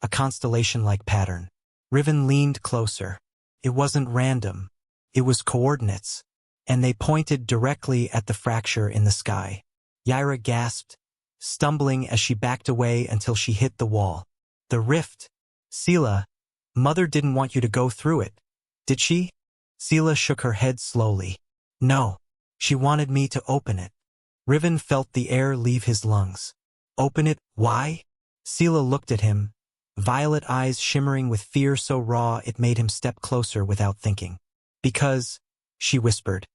Speaker 1: a constellation-like pattern. Riven leaned closer. It wasn't random. It was coordinates, and they pointed directly at the fracture in the sky. Yaira gasped, stumbling as she backed away until she hit the wall. The rift. Sela, Mother didn't want you to go through it, did she? Sela shook her head slowly. No, she wanted me to open it. Riven felt the air leave his lungs. Open it? Why? Sela looked at him, violet eyes shimmering with fear so raw it made him step closer without thinking. Because, she whispered,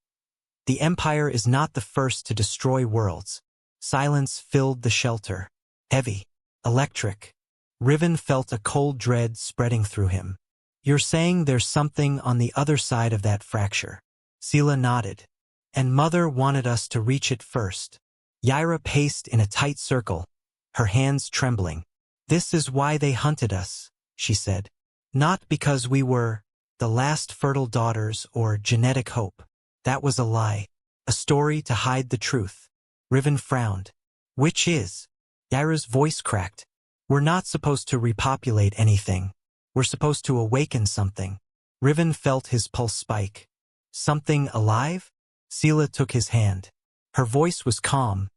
Speaker 1: the Empire is not the first to destroy worlds. Silence filled the shelter. Heavy. Electric. Riven felt a cold dread spreading through him. You're saying there's something on the other side of that fracture? Sela nodded. And Mother wanted us to reach it first. Yaira paced in a tight circle, her hands trembling. This is why they hunted us, she said. Not because we were the last fertile daughters or genetic hope. That was a lie. A story to hide the truth. Riven frowned. Which is? Yaira's voice cracked. We're not supposed to repopulate anything. We're supposed to awaken something. Riven felt his pulse spike. Something alive? Sela took his hand. Her voice was calm,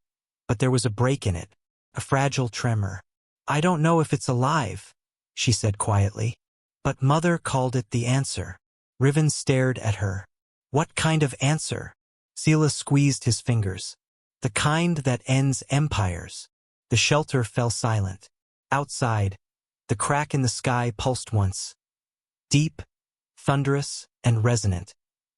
Speaker 1: but there was a break in it, a fragile tremor. I don't know if it's alive, she said quietly. But Mother called it the answer. Riven stared at her. What kind of answer? Sela squeezed his fingers. The kind that ends empires. The shelter fell silent. Outside, the crack in the sky pulsed once. Deep, thunderous, and resonant,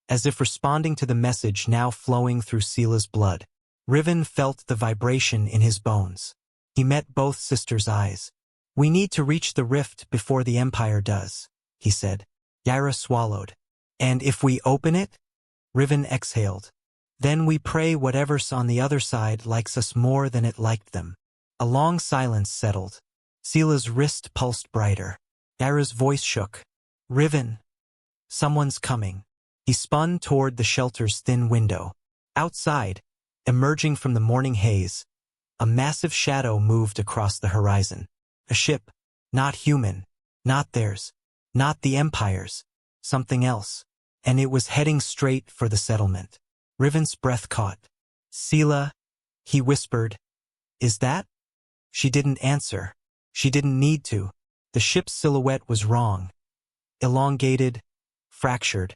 Speaker 1: as if responding to the message now flowing through Sela's blood. Riven felt the vibration in his bones. He met both sisters' eyes. We need to reach the rift before the Empire does, he said. Yaira swallowed. And if we open it? Riven exhaled. Then we pray whatever's on the other side likes us more than it liked them. A long silence settled. Sela's wrist pulsed brighter. Yaira's voice shook. Riven. Someone's coming. He spun toward the shelter's thin window. Outside, emerging from the morning haze, a massive shadow moved across the horizon. A ship. Not human. Not theirs. Not the Empire's. Something else. And it was heading straight for the settlement. Riven's breath caught. Sela, he whispered. Is that? She didn't answer. She didn't need to. The ship's silhouette was wrong. Elongated, fractured,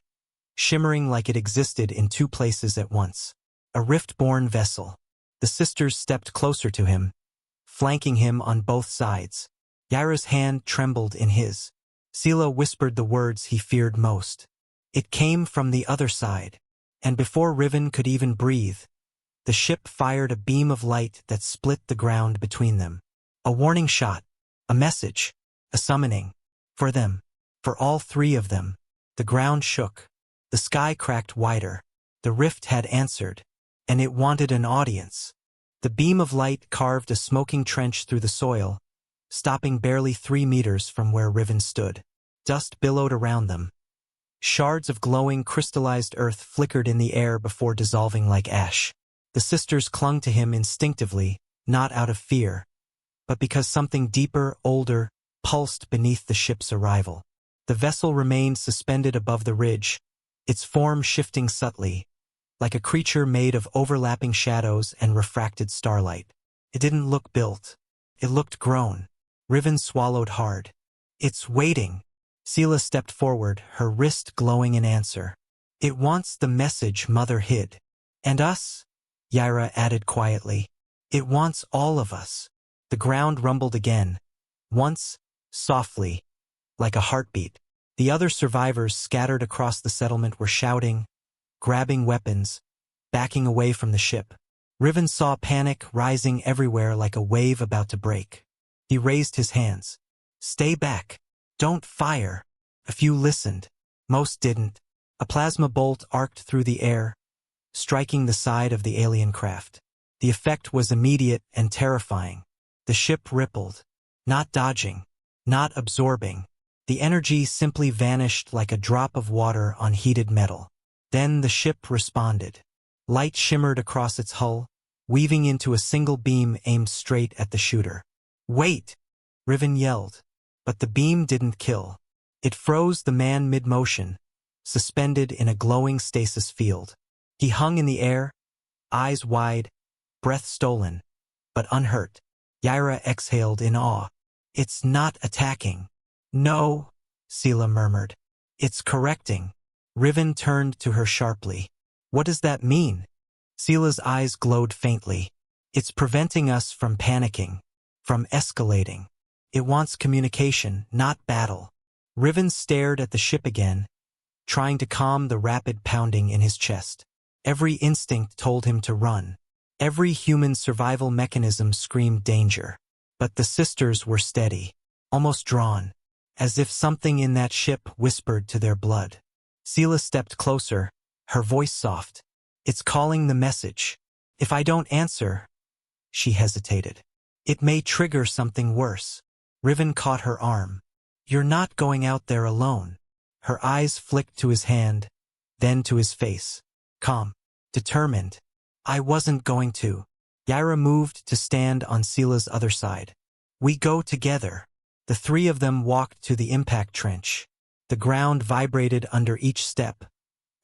Speaker 1: shimmering like it existed in two places at once. A rift-born vessel. The sisters stepped closer to him, flanking him on both sides. Yaira's hand trembled in his. Sela whispered the words he feared most. It came from the other side. And before Riven could even breathe, the ship fired a beam of light that split the ground between them. A warning shot. A message. A summoning. For them. For all three of them. The ground shook. The sky cracked wider. The rift had answered. And it wanted an audience. The beam of light carved a smoking trench through the soil, stopping barely 3 meters from where Riven stood. Dust billowed around them. Shards of glowing, crystallized earth flickered in the air before dissolving like ash. The sisters clung to him instinctively, not out of fear, but because something deeper, older, pulsed beneath the ship's arrival. The vessel remained suspended above the ridge, its form shifting subtly, like a creature made of overlapping shadows and refracted starlight. It didn't look built. It looked grown. Riven swallowed hard. It's waiting. Sela stepped forward, her wrist glowing in answer. It wants the message Mother hid. And us? Yaira added quietly. It wants all of us. The ground rumbled again. Once, softly, like a heartbeat. The other survivors scattered across the settlement were shouting, grabbing weapons, backing away from the ship. Riven saw panic rising everywhere like a wave about to break. He raised his hands. Stay back. Don't fire. A few listened. Most didn't. A plasma bolt arced through the air, striking the side of the alien craft. The effect was immediate and terrifying. The ship rippled. Not dodging. Not absorbing. The energy simply vanished like a drop of water on heated metal. Then the ship responded. Light shimmered across its hull, weaving into a single beam aimed straight at the shooter. Wait! Riven yelled. But the beam didn't kill. It froze the man mid-motion, suspended in a glowing stasis field. He hung in the air, eyes wide, breath stolen, but unhurt. Yaira exhaled in awe. It's not attacking. No, Sela murmured. It's correcting. Riven turned to her sharply. What does that mean? Sela's eyes glowed faintly. It's preventing us from panicking, from escalating. It wants communication, not battle. Riven stared at the ship again, trying to calm the rapid pounding in his chest. Every instinct told him to run. Every human survival mechanism screamed danger. But the sisters were steady, almost drawn, as if something in that ship whispered to their blood. Sela stepped closer, her voice soft. It's calling the message. If I don't answer, she hesitated. It may trigger something worse. Riven caught her arm. You're not going out there alone. Her eyes flicked to his hand, then to his face. Calm, determined. I wasn't going to. Yaira moved to stand on Sela's other side. We go together. The three of them walked to the impact trench. The ground vibrated under each step,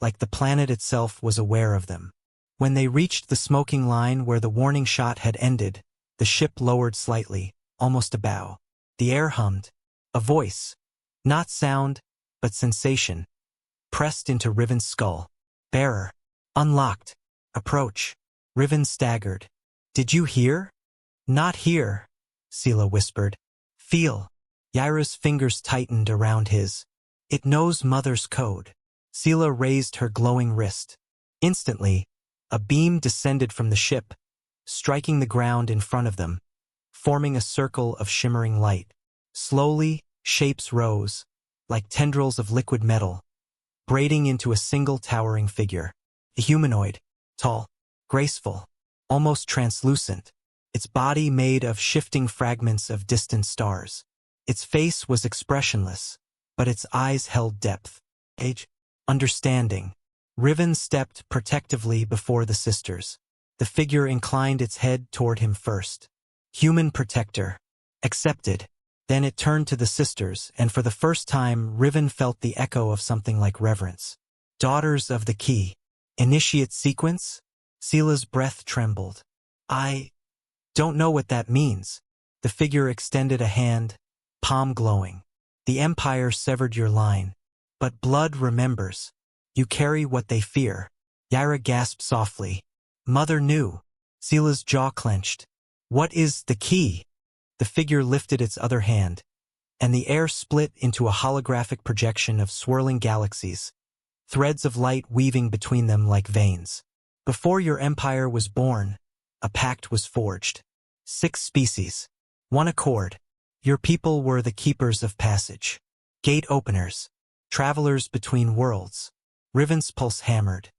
Speaker 1: like the planet itself was aware of them. When they reached the smoking line where the warning shot had ended, the ship lowered slightly, almost a bow. The air hummed. A voice, not sound, but sensation, pressed into Riven's skull. Bearer. Unlocked. Approach. Riven staggered. Did you hear? Not here, Sela whispered. Feel. Yaira's fingers tightened around his. It knows Mother's code. Sela raised her glowing wrist. Instantly, a beam descended from the ship, striking the ground in front of them, forming a circle of shimmering light. Slowly, shapes rose, like tendrils of liquid metal, braiding into a single towering figure. A humanoid, tall, graceful, almost translucent, its body made of shifting fragments of distant stars. Its face was expressionless, but its eyes held depth, age, understanding. Riven stepped protectively before the sisters. The figure inclined its head toward him first. Human protector. Accepted. Then it turned to the sisters, and for the first time Riven felt the echo of something like reverence. Daughters of the Key. Initiate sequence? Sela's breath trembled. I don't know what that means. The figure extended a hand, palm glowing. The Empire severed your line. But blood remembers. You carry what they fear. Yaira gasped softly. Mother knew. Sela's jaw clenched. What is the key? The figure lifted its other hand, and the air split into a holographic projection of swirling galaxies, threads of light weaving between them like veins. Before your empire was born, a pact was forged. 6 species. 1 accord. Your people were the keepers of passage. Gate openers. Travelers between worlds. Riven's pulse hammered.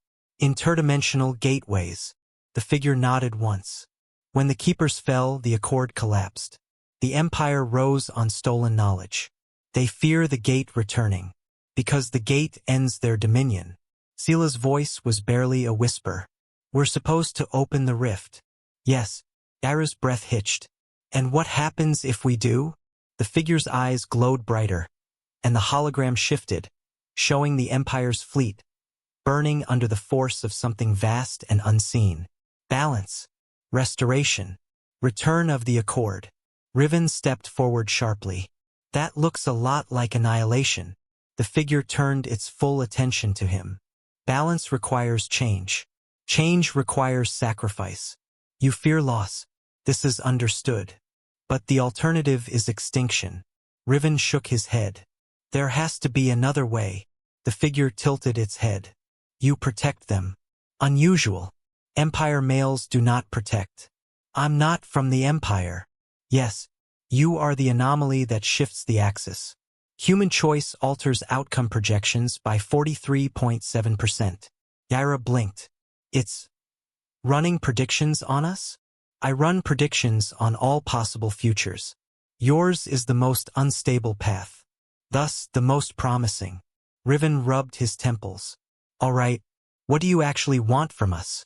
Speaker 1: Interdimensional gateways. The figure nodded once. When the keepers fell, the accord collapsed. The Empire rose on stolen knowledge. They fear the gate returning, because the gate ends their dominion. Sela's voice was barely a whisper. We're supposed to open the rift. Yes. Yaira's breath hitched. And what happens if we do? The figure's eyes glowed brighter, and the hologram shifted, showing the Empire's fleet, burning under the force of something vast and unseen. Balance. Restoration. Return of the accord. Riven stepped forward sharply. That looks a lot like annihilation. The figure turned its full attention to him. Balance requires change. Change requires sacrifice. You fear loss. This is understood. But the alternative is extinction. Riven shook his head. There has to be another way. The figure tilted its head. You protect them. Unusual. Empire males do not protect. I'm not from the Empire. Yes, you are the anomaly that shifts the axis. Human choice alters outcome projections by 43.7%. Yaira blinked. It's running predictions on us? I run predictions on all possible futures. Yours is the most unstable path. Thus, the most promising. Riven rubbed his temples. All right, what do you actually want from us?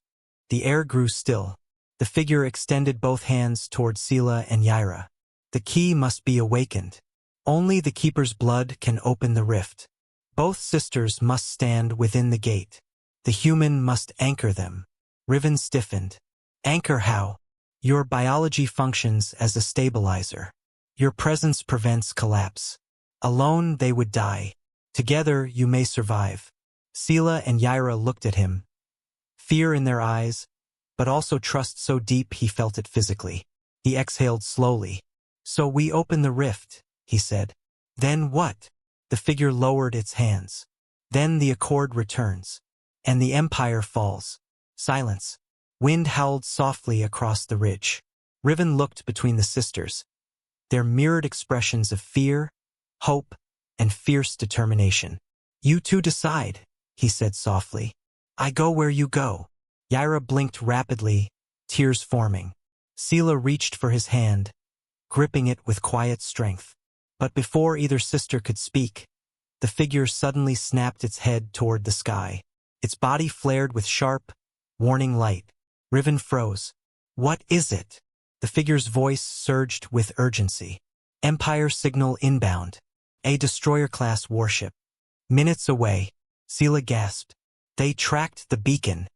Speaker 1: The air grew still. The figure extended both hands toward Sela and Yaira. The key must be awakened. Only the Keeper's blood can open the rift. Both sisters must stand within the gate. The human must anchor them. Riven stiffened. Anchor how? Your biology functions as a stabilizer. Your presence prevents collapse. Alone they would die. Together you may survive. Sela and Yaira looked at him. Fear in their eyes, but also trust so deep he felt it physically. He exhaled slowly. So we open the rift, he said. Then what? The figure lowered its hands. Then the accord returns. And the Empire falls. Silence. Wind howled softly across the ridge. Riven looked between the sisters. Their mirrored expressions of fear, hope, and fierce determination. You two decide, he said softly. I go where you go. Yaira blinked rapidly, tears forming. Sela reached for his hand, gripping it with quiet strength. But before either sister could speak, the figure suddenly snapped its head toward the sky. Its body flared with sharp, warning light. Riven froze. What is it? The figure's voice surged with urgency. Empire signal inbound. A destroyer-class warship. Minutes away. Sela gasped. They tracked the beacon.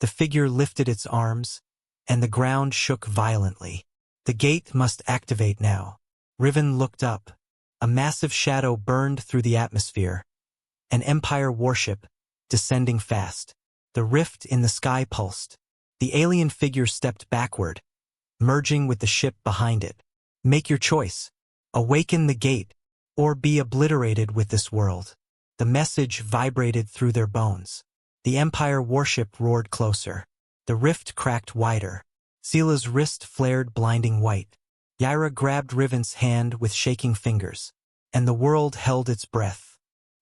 Speaker 1: The figure lifted its arms, and the ground shook violently. The gate must activate now. Riven looked up. A massive shadow burned through the atmosphere. An Empire warship, descending fast. The rift in the sky pulsed. The alien figure stepped backward, merging with the ship behind it. Make your choice. Awaken the gate, or be obliterated with this world. The message vibrated through their bones. The Empire warship roared closer. The rift cracked wider. Sela's wrist flared blinding white. Yaira grabbed Riven's hand with shaking fingers, and the world held its breath.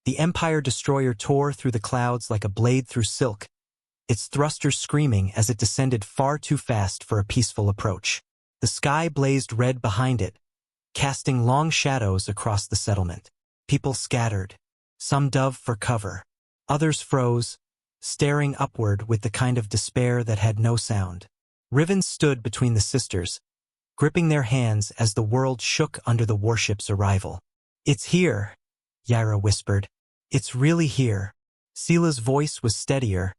Speaker 1: The Empire destroyer tore through the clouds like a blade through silk, its thrusters screaming as it descended far too fast for a peaceful approach. The sky blazed red behind it, casting long shadows across the settlement. People scattered. Some dove for cover. Others froze, staring upward with the kind of despair that had no sound. Riven stood between the sisters, gripping their hands as the world shook under the warship's arrival. It's here, Yaira whispered. It's really here. Sela's voice was steadier,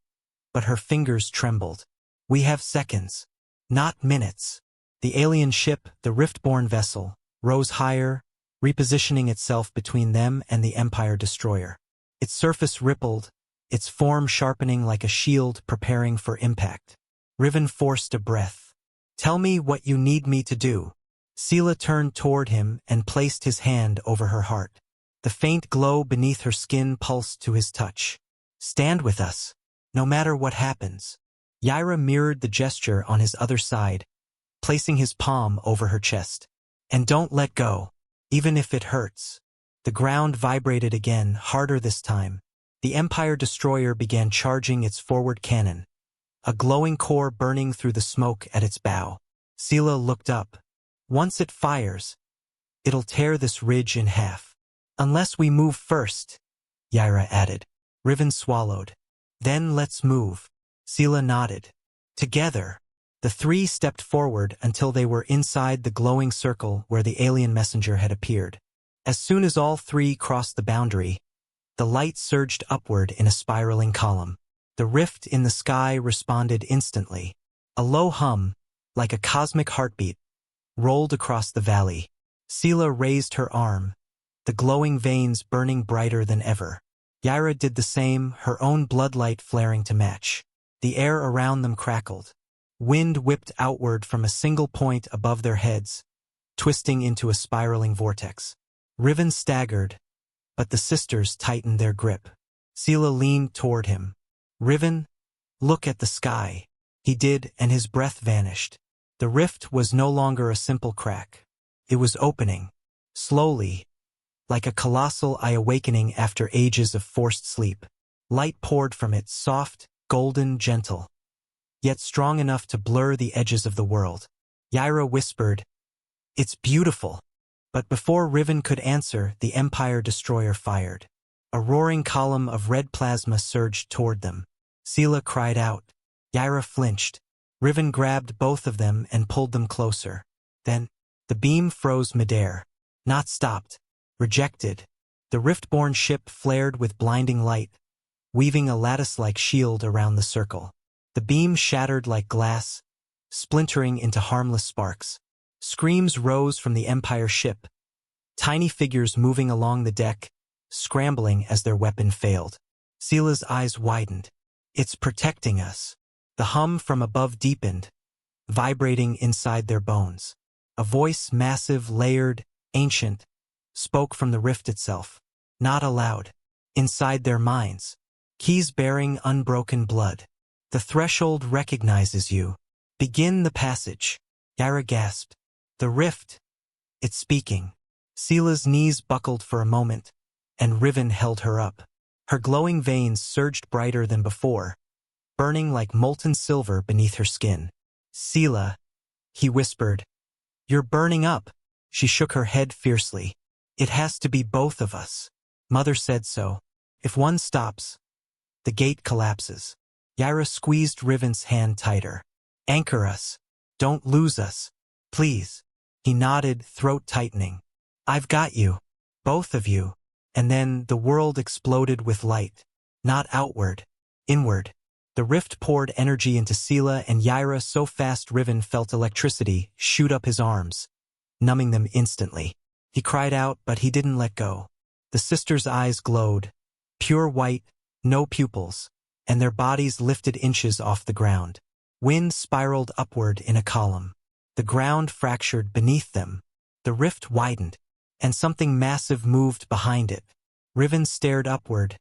Speaker 1: but her fingers trembled. We have seconds, not minutes. The alien ship, the rift-borne vessel, rose higher, repositioning itself between them and the Empire destroyer. Its surface rippled, its form sharpening like a shield preparing for impact. Riven forced a breath. Tell me what you need me to do. Sela turned toward him and placed his hand over her heart. The faint glow beneath her skin pulsed to his touch. Stand with us, no matter what happens. Yaira mirrored the gesture on his other side, placing his palm over her chest. And don't let go, even if it hurts. The ground vibrated again, harder this time. The Empire destroyer began charging its forward cannon, a glowing core burning through the smoke at its bow. Sela looked up. Once it fires, it'll tear this ridge in half. Unless we move first, Yaira added. Riven swallowed. Then let's move. Sela nodded. Together, the three stepped forward until they were inside the glowing circle where the alien messenger had appeared. As soon as all three crossed the boundary, the light surged upward in a spiraling column. The rift in the sky responded instantly. A low hum, like a cosmic heartbeat, rolled across the valley. Sela raised her arm, the glowing veins burning brighter than ever. Yaira did the same, her own bloodlight flaring to match. The air around them crackled. Wind whipped outward from a single point above their heads, twisting into a spiraling vortex. Riven staggered, but the sisters tightened their grip. Sela leaned toward him. "Riven, look at the sky." He did, and his breath vanished. The rift was no longer a simple crack. It was opening, slowly, like a colossal awakening after ages of forced sleep. Light poured from it, soft, golden, gentle, yet strong enough to blur the edges of the world. Yaira whispered, "It's beautiful." But before Riven could answer, the Empire Destroyer fired. A roaring column of red plasma surged toward them. Sela cried out. Yaira flinched. Riven grabbed both of them and pulled them closer. Then, the beam froze midair. Not stopped. Rejected. The rift-born ship flared with blinding light, weaving a lattice-like shield around the circle. The beam shattered like glass, splintering into harmless sparks. Screams rose from the Empire ship, tiny figures moving along the deck, scrambling as their weapon failed. Sela's eyes widened. "It's protecting us." The hum from above deepened, vibrating inside their bones. A voice, massive, layered, ancient, spoke from the rift itself. Not aloud. Inside their minds. Keys bearing unbroken blood. "The threshold recognizes you. Begin the passage." Yaira gasped. "The rift. It's speaking." Sela's knees buckled for a moment, and Riven held her up. Her glowing veins surged brighter than before, burning like molten silver beneath her skin. "Sela," he whispered. "You're burning up." She shook her head fiercely. "It has to be both of us. Mother said so. If one stops, the gate collapses." Yaira squeezed Riven's hand tighter. "Anchor us. Don't lose us. Please." He nodded, throat tightening. "I've got you. Both of you." And then the world exploded with light. Not outward. Inward. The rift poured energy into Sela and Yaira so fast Riven felt electricity shoot up his arms, numbing them instantly. He cried out, but he didn't let go. The sisters' eyes glowed, pure white, no pupils, and their bodies lifted inches off the ground. Wind spiraled upward in a column. The ground fractured beneath them. The rift widened, and something massive moved behind it. Riven stared upward,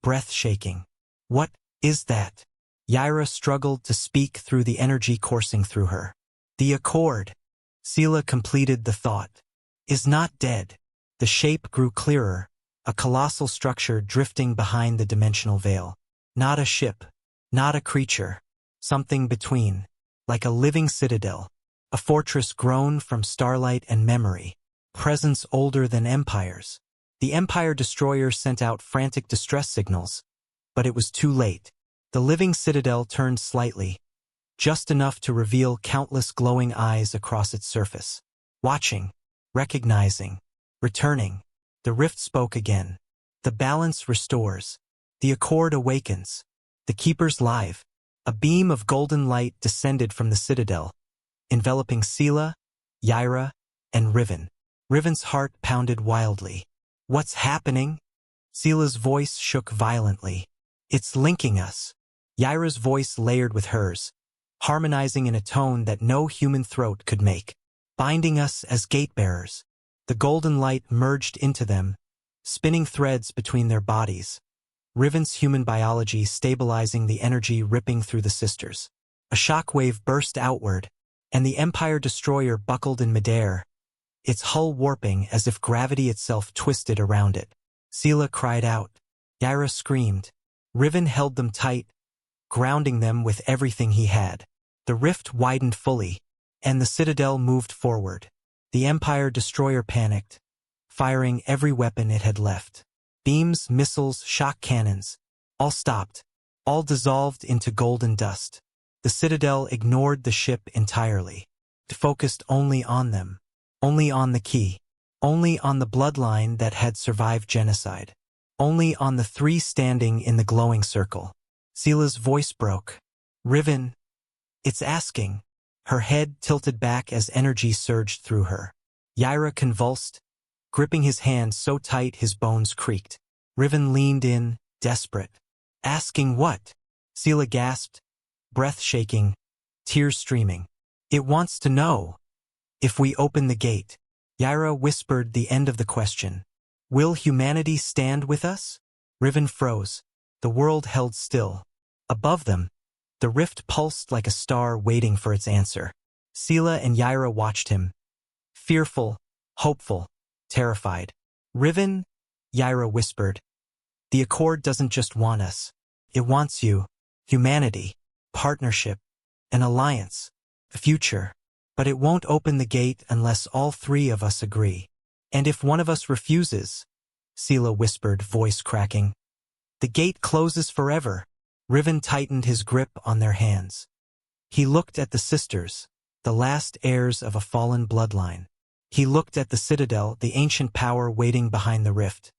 Speaker 1: breath shaking. "What is that?" Yaira struggled to speak through the energy coursing through her. "The Accord," Sela completed the thought, "is not dead." The shape grew clearer, a colossal structure drifting behind the dimensional veil. Not a ship, not a creature, something between, like a living citadel, a fortress grown from starlight and memory, presence older than empires. The Empire Destroyer sent out frantic distress signals, but it was too late. The living citadel turned slightly, just enough to reveal countless glowing eyes across its surface. Watching, recognizing, returning. The rift spoke again. "The balance restores. The Accord awakens. The Keeper's live." A beam of golden light descended from the citadel, enveloping Sela, Yaira, and Riven. Riven's heart pounded wildly. "What's happening?" Sela's voice shook violently. "It's linking us." Yaira's voice layered with hers, harmonizing in a tone that no human throat could make. "Binding us as Gatebearers." The golden light merged into them, spinning threads between their bodies. Riven's human biology stabilizing the energy ripping through the sisters. A shockwave burst outward, and the Empire Destroyer buckled in midair, its hull warping as if gravity itself twisted around it. Sela cried out. Yaira screamed. Riven held them tight, grounding them with everything he had. The rift widened fully, and the citadel moved forward. The Empire Destroyer panicked, firing every weapon it had left. Beams, missiles, shock cannons, all stopped, all dissolved into golden dust. The citadel ignored the ship entirely. It focused only on them, only on the key, only on the bloodline that had survived genocide, only on the three standing in the glowing circle. Sela's voice broke. Riven, it's asking. Her head tilted back as energy surged through her. Yaira convulsed, gripping his hand so tight his bones creaked. Riven leaned in, desperate. Asking what? Sela gasped, breath shaking, tears streaming. It wants to know. If we open the gate. Yaira whispered the end of the question. Will humanity stand with us? Riven froze. The world held still. Above them, the rift pulsed like a star waiting for its answer. Sela and Yaira watched him. Fearful, hopeful, terrified. Riven, Yaira whispered. The Accord doesn't just want us. It wants you. Humanity, partnership, an alliance, a future. But it won't open the gate unless all three of us agree. And if one of us refuses, Sela whispered, voice cracking, the gate closes forever. Riven tightened his grip on their hands. He looked at the sisters, the last heirs of a fallen bloodline. He looked at the citadel, the ancient power waiting behind the rift.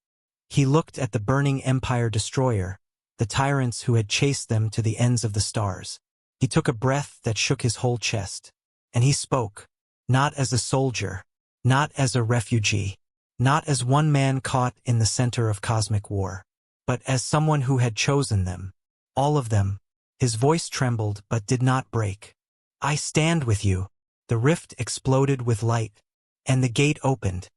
Speaker 1: He looked at the burning empire destroyer, the tyrants who had chased them to the ends of the stars. He took a breath that shook his whole chest. And he spoke, not as a soldier, not as a refugee, not as one man caught in the center of cosmic war, but as someone who had chosen them, all of them. His voice trembled but did not break. I stand with you. The rift exploded with light, and the gate opened.